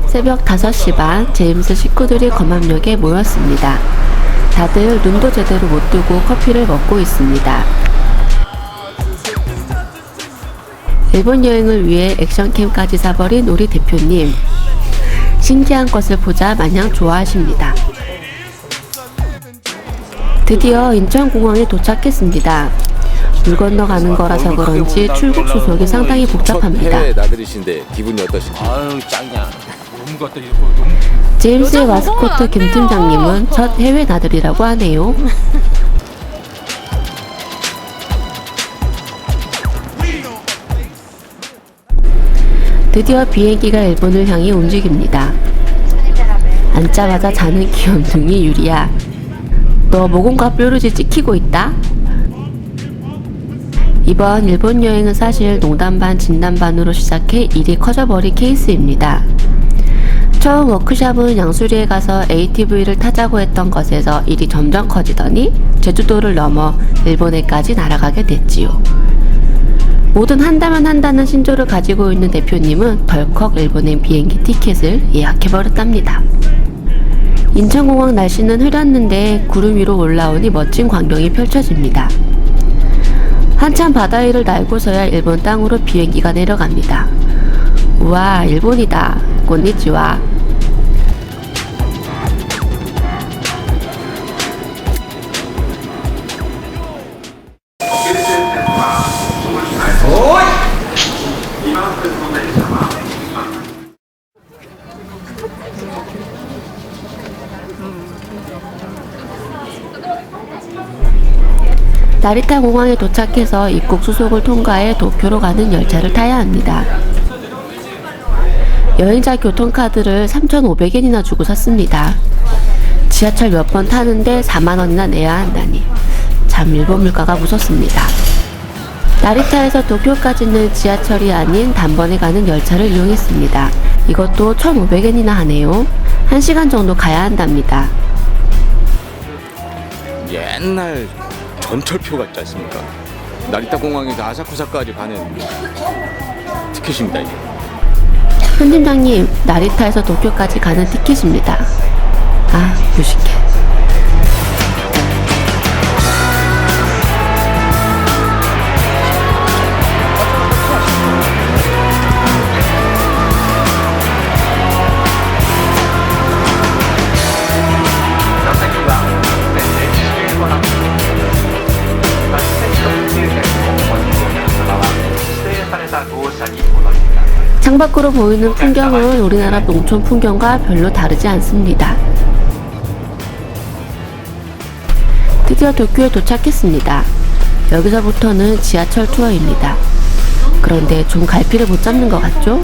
새벽 5시 반 제임스 식구들이 검암역에 모였습니다. 다들 눈도 제대로 못 뜨고 커피를 먹고 있습니다. 일본 여행을 위해 액션캠까지 사버린 우리 대표님. 신기한 것을 보자 마냥 좋아하십니다. 드디어 인천공항에 도착했습니다. 물 건너가는 거라서 그런지 출국 수속이 상당히 복잡합니다. 해외 나들이신데 기분이 어떠신가요? 아유 짱이야. 제임스의 마스코트 김 팀장님은 첫 해외 나들이라고 하네요. 드디어 비행기가 일본을 향해 움직입니다. 앉자마자 자는 귀염둥이 유리야. 너 모공과 뾰루지 찍히고 있다? 이번 일본 여행은 사실 농담 반 진담 반으로 시작해 일이 커져버린 케이스입니다. 처음 워크숍은 양수리에 가서 ATV를 타자고 했던 것에서 일이 점점 커지더니 제주도를 넘어 일본에까지 날아가게 됐지요. 뭐든 한다면 한다는 신조를 가지고 있는 대표님은 덜컥 일본행 비행기 티켓을 예약해버렸답니다. 인천공항 날씨는 흐렸는데 구름 위로 올라오니 멋진 광경이 펼쳐집니다. 한참 바다 위를 날고서야 일본 땅으로 비행기가 내려갑니다. 우와, 일본이다. 곤니치와. 나리타 공항에 도착해서 입국 수속을 통과해 도쿄로 가는 열차를 타야 합니다. 여행자 교통카드를 3,500엔이나 주고 샀습니다. 지하철 몇 번 타는데 4만원이나 내야 한다니 참 일본 물가가 무섭습니다. 나리타에서 도쿄까지는 지하철이 아닌 단번에 가는 열차를 이용했습니다. 이것도 1,500엔이나 하네요. 1시간 정도 가야 한답니다. 옛날 전철표 같지 않습니까? 나리타 공항에서 아사쿠사까지 가는 티켓입니다. 이게. 현 팀장님, 나리타에서 도쿄까지 가는 티켓입니다. 아, 무식해. 창밖으로 보이는 풍경은 우리나라 농촌 풍경과 별로 다르지 않습니다. 드디어 도쿄에 도착했습니다. 여기서부터는 지하철 투어입니다. 그런데 좀 갈피를 못 잡는 것 같죠?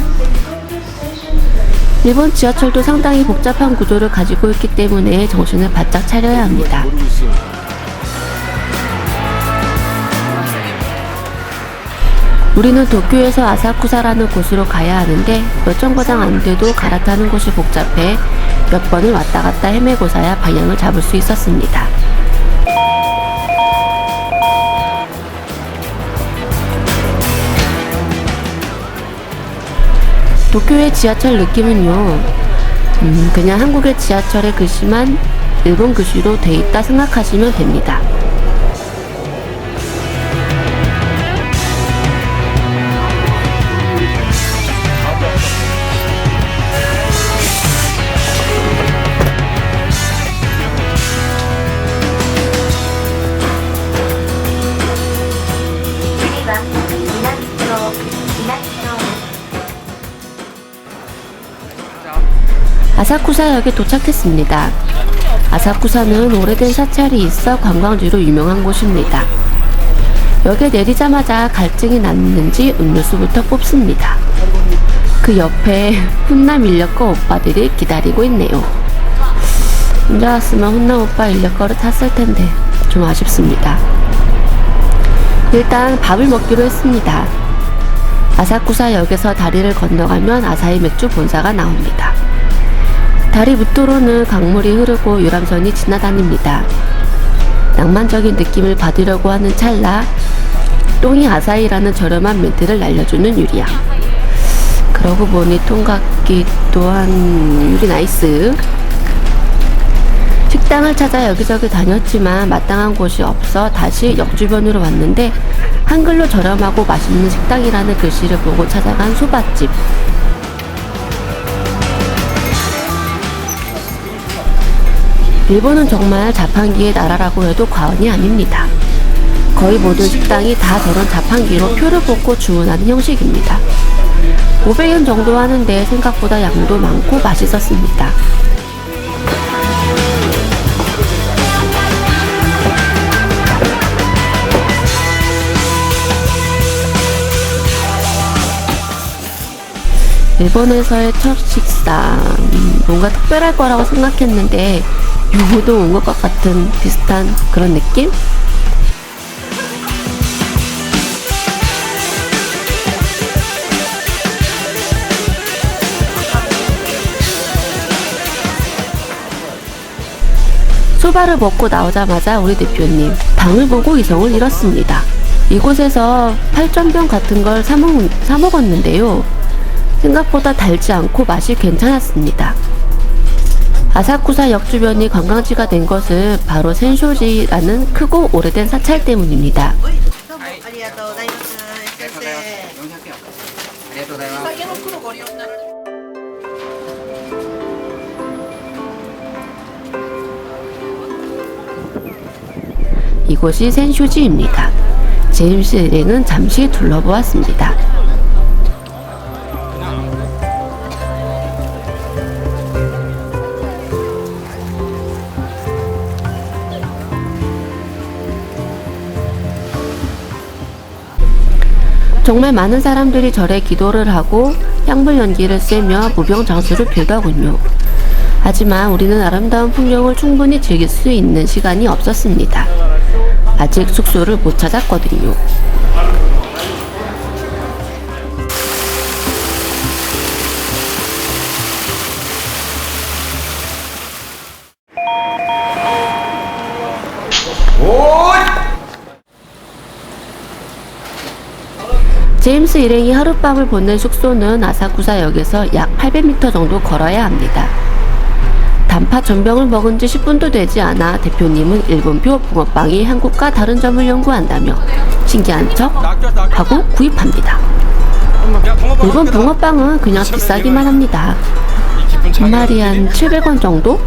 일본 지하철도 상당히 복잡한 구조를 가지고 있기 때문에 정신을 바짝 차려야 합니다. 우리는 도쿄에서 아사쿠사라는 곳으로 가야 하는데 몇 정거장 안 돼도 갈아타는 곳이 복잡해 몇 번을 왔다 갔다 헤매고서야 방향을 잡을 수 있었습니다. 도쿄의 지하철 느낌은요, 그냥 한국의 지하철의 글씨만 일본 글씨로 돼 있다 생각하시면 됩니다. 아사쿠사역에 도착했습니다. 아사쿠사는 오래된 사찰이 있어 관광지로 유명한 곳입니다. 역에 내리자마자 갈증이 났는지 음료수부터 뽑습니다. 그 옆에 훈남 인력거 오빠들이 기다리고 있네요. 혼자 왔으면 혼남 오빠 일렉거를 탔을 텐데 좀 아쉽습니다. 일단 밥을 먹기로 했습니다. 아사쿠사 역에서 다리를 건너가면 아사히 맥주 본사가 나옵니다. 다리 밑으로는 강물이 흐르고 유람선이 지나다닙니다. 낭만적인 느낌을 받으려고 하는 찰나 똥이 아사히라는 저렴한 멘트를 날려주는 유리양. 그러고 보니 통각기 또한 유리 나이스. 식당을 찾아 여기저기 다녔지만 마땅한 곳이 없어 다시 역 주변으로 왔는데 한글로 저렴하고 맛있는 식당이라는 글씨를 보고 찾아간 소바집. 일본은 정말 자판기의 나라라고 해도 과언이 아닙니다. 거의 모든 식당이 다 저런 자판기로 표를 뽑고 주문하는 형식입니다. 500엔 정도 하는데 생각보다 양도 많고 맛있었습니다. 일본에서의 첫 식사, 뭔가 특별할 거라고 생각했는데 요거도 온 것 같은 비슷한 그런 느낌? 소바를 먹고 나오자마자 우리 대표님 방을 보고 이성을 잃었습니다. 이곳에서 8전병 같은 걸 사 먹었는데요. 생각보다 달지 않고 맛이 괜찮았습니다. 아사쿠사 역 주변이 관광지가 된 것은 바로 센쇼지라는 크고 오래된 사찰 때문입니다. 이곳이 센쇼지입니다. 제임스 일행은 잠시 둘러보았습니다. 정말 많은 사람들이 절에 기도를 하고 향불 연기를 쐬며 무병장수를 빌더군요. 하지만 우리는 아름다운 풍경을 충분히 즐길 수 있는 시간이 없었습니다. 아직 숙소를 못 찾았거든요. 제임스 일행이 하룻밤을 보낸 숙소는 아사쿠사 역에서 약 800m 정도 걸어야 합니다. 단파 전병을 먹은 지 10분도 되지 않아 대표님은 일본표 붕어빵이 한국과 다른 점을 연구한다며 신기한 척 하고 구입합니다. 일본 붕어빵은 그냥 비싸기만 합니다. 한 마리 한 700원 정도?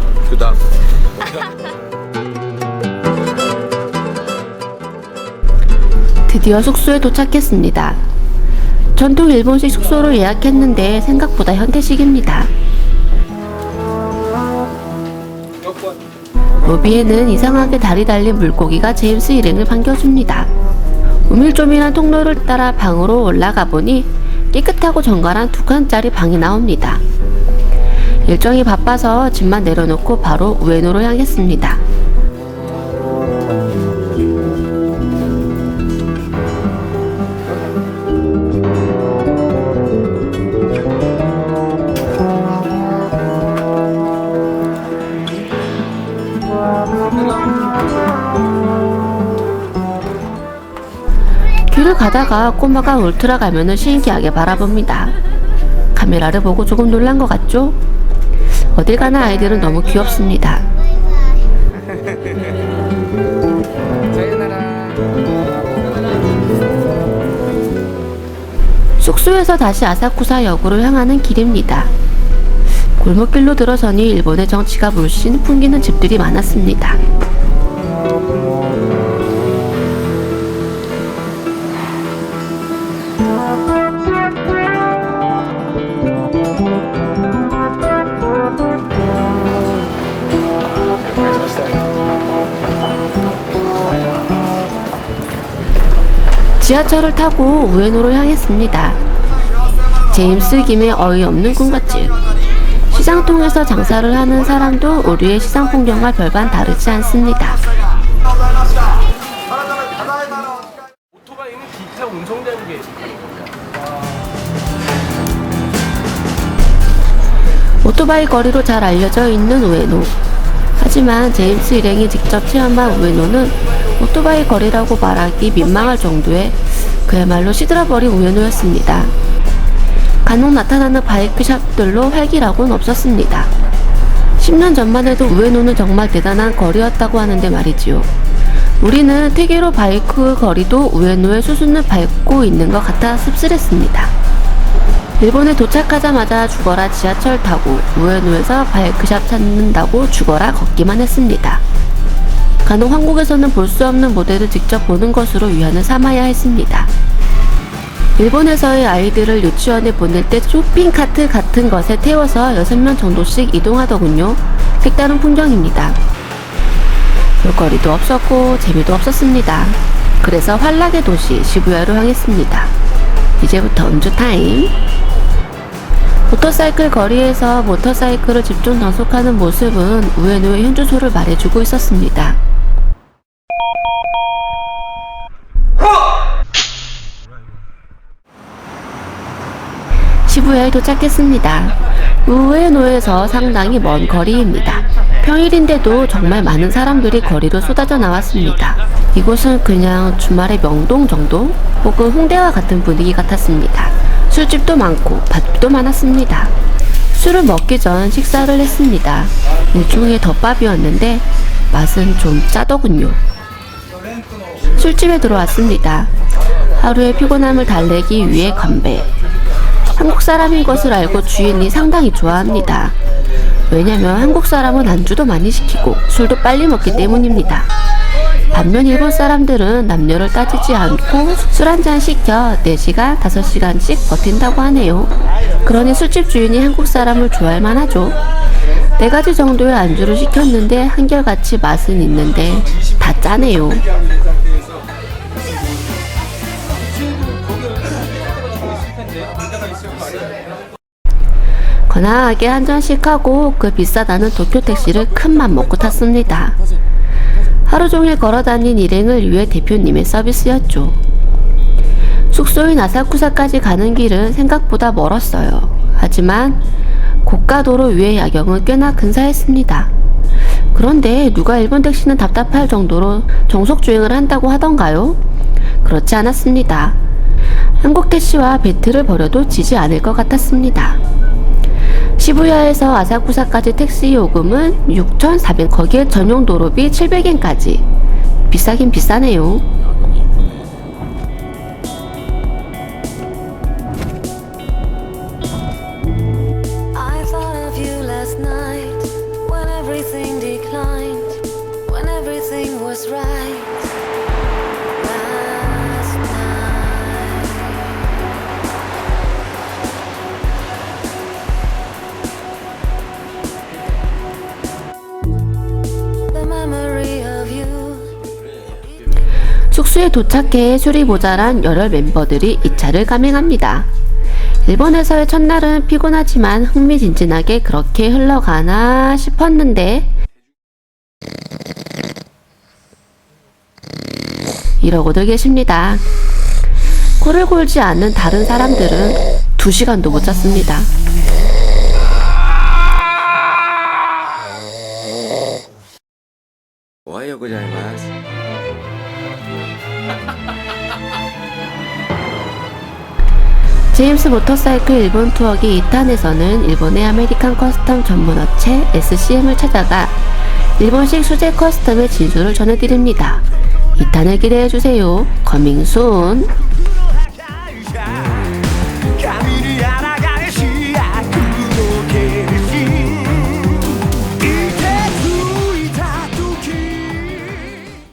드디어 숙소에 도착했습니다. 전통 일본식 숙소를 예약했는데 생각보다 현대식입니다. 로비에는 이상하게 다리 달린 물고기가 제임스 일행을 반겨줍니다. 우밀조밀한 통로를 따라 방으로 올라가 보니 깨끗하고 정갈한 2칸짜리 방이 나옵니다. 일정이 바빠서 짐만 내려놓고 바로 우에노로 향했습니다. 길을 가다가 꼬마가 울트라 가면을 신기하게 바라봅니다. 카메라를 보고 조금 놀란 것 같죠? 어딜 가나 아이들은 너무 귀엽습니다. 숙소에서 다시 아사쿠사 역으로 향하는 길입니다. 골목길로 들어서니 일본의 정치가 물씬 풍기는 집들이 많았습니다. 지하철을 타고 우에노로 향했습니다. 제임스 김의 어이없는 꿈같이 시장 통해서 장사를 하는 사람도 우리의 시장 풍경과 별반 다르지 않습니다. 오토바이는 기타 운송장비에 속하는 겁니다. 오토바이 거리로 잘 알려져 있는 우에노. 하지만 제임스 일행이 직접 체험한 우에노는 오토바이 거리라고 말하기 민망할 정도의 그야말로 시들어버린 우에노였습니다. 간혹 나타나는 바이크샵들로 활기라고는 없었습니다. 10년 전만 해도 우에노는 정말 대단한 거리였다고 하는데 말이지요. 우리는 퇴계로 바이크 거리도 우에노의 수순을 밟고 있는 것 같아 씁쓸했습니다. 일본에 도착하자마자 죽어라 지하철 타고 우에노에서 바이크샵 찾는다고 죽어라 걷기만 했습니다. 간혹 한국에서는 볼 수 없는 모델을 직접 보는 것으로 위안을 삼아야 했습니다. 일본에서의 아이들을 유치원에 보낼 때 쇼핑카트 같은 것에 태워서 6명 정도씩 이동하더군요. 색다른 풍경입니다. 볼거리도 없었고 재미도 없었습니다. 그래서 환락의 도시 시부야로 향했습니다. 이제부터 음주 타임. 모터사이클 거리에서 모터사이클을 집중 단속하는 모습은 우에노의 현주소를 말해주고 있었습니다. 시부야에 도착했습니다. 우에노에서 상당히 먼 거리입니다. 평일인데도 정말 많은 사람들이 거리로 쏟아져 나왔습니다. 이곳은 그냥 주말의 명동 정도? 혹은 홍대와 같은 분위기 같았습니다. 술집도 많고 밭도 많았습니다. 술을 먹기 전 식사를 했습니다. 일종의 덮밥이었는데 맛은 좀 짜더군요. 술집에 들어왔습니다. 하루의 피곤함을 달래기 위해 건배. 한국 사람인 것을 알고 주인이 상당히 좋아합니다. 왜냐면 한국 사람은 안주도 많이 시키고 술도 빨리 먹기 때문입니다. 반면 일본 사람들은 남녀를 따지지 않고 술 한잔 시켜 4시간, 5시간씩 버틴다고 하네요. 그러니 술집 주인이 한국 사람을 좋아할 만하죠. 4가지 정도의 안주를 시켰는데 한결같이 맛은 있는데 다 짜네요. 거나하게 한 잔씩 하고 그 비싸다는 도쿄 택시를 큰맘 먹고 탔습니다. 하루 종일 걸어다닌 일행을 위해 대표님의 서비스였죠. 숙소인 아사쿠사까지 가는 길은 생각보다 멀었어요. 하지만 고가도로 위의 야경은 꽤나 근사했습니다. 그런데 누가 일본 택시는 답답할 정도로 정속주행을 한다고 하던가요? 그렇지 않았습니다. 한국 택시와 배틀을 벌여도 지지 않을 것 같았습니다. 시부야에서 아사쿠사까지 택시 요금은 6,400, 거기에 전용 도로비 700엔까지. 비싸긴 비싸네요. I thought of you last night when everything declined, when everything was right. Last night. The memory of you. 숙소에 도착해 술이 모자란 열혈 멤버들이 이 차를 감행합니다. 일본에서의 첫날은 피곤하지만 흥미진진하게 그렇게 흘러가나 싶었는데 이러고들 계십니다. 코를 골지 않는 다른 사람들은 2시간도 못 잤습니다. 오하요 고자이마스. 제임스 모터사이클 일본 투어기 2탄에서는 일본의 아메리칸 커스텀 전문 업체 SCM을 찾아가 일본식 수제 커스텀의 진수를 전해드립니다. 2탄을 기대해주세요. 커밍 순.